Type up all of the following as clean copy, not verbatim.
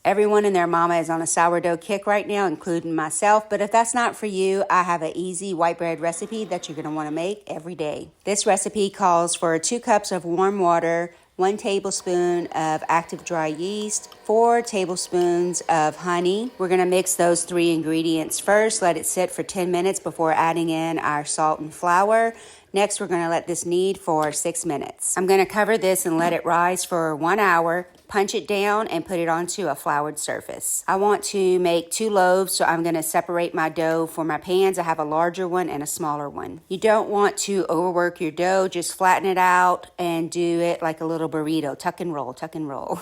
Everyone and their mama is on a sourdough kick right now, including myself. But if that's not for you, I have an easy white bread recipe that you're going to want to make every day. This recipe calls for 2 cups of warm water, 1 tablespoon of active dry yeast, 4 tablespoons of honey. We're going to mix those 3 ingredients first, let it sit for 10 minutes before adding in our salt and flour. Next, we're going to let this knead for 6 minutes. I'm going to cover this and let it rise for 1 hour. Punch it down and put it onto a floured surface. I want to make 2 loaves, so I'm going to separate my dough for my pans. I have a larger one and a smaller one. You don't want to overwork your dough. Just flatten it out and do it like a little burrito. Tuck and roll, tuck and roll.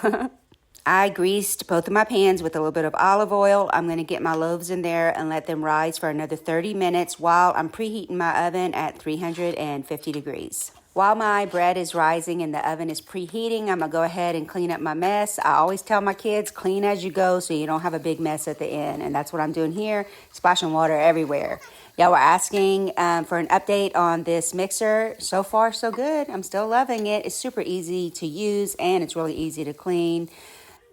I greased both of my pans with a little bit of olive oil. I'm going to get my loaves in there and let them rise for another 30 minutes while I'm preheating my oven at 350 degrees. While my bread is rising and the oven is preheating, I'm going to go ahead and clean up my mess. I always tell my kids, clean as you go so you don't have a big mess at the end. And that's what I'm doing here, splashing water everywhere. Y'all were asking for an update on this mixer. So far, so good. I'm still loving it. It's super easy to use and it's really easy to clean.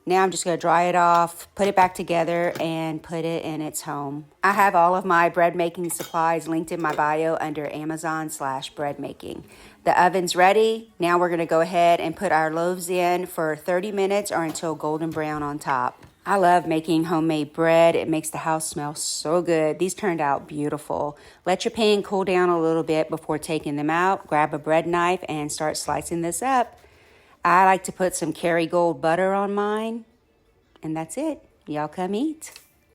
Now I'm just going to dry it off, put it back together, and put it in its home. I have all of my bread making supplies linked in my bio under Amazon/bread making. The oven's ready. Now we're going to go ahead and put our loaves in for 30 minutes or until golden brown on top. I love making homemade bread. It makes the house smell so good. These turned out beautiful. Let your pan cool down a little bit before taking them out. Grab a bread knife and start slicing this up. I like to put some Kerrygold butter on mine. And that's it. Y'all come eat.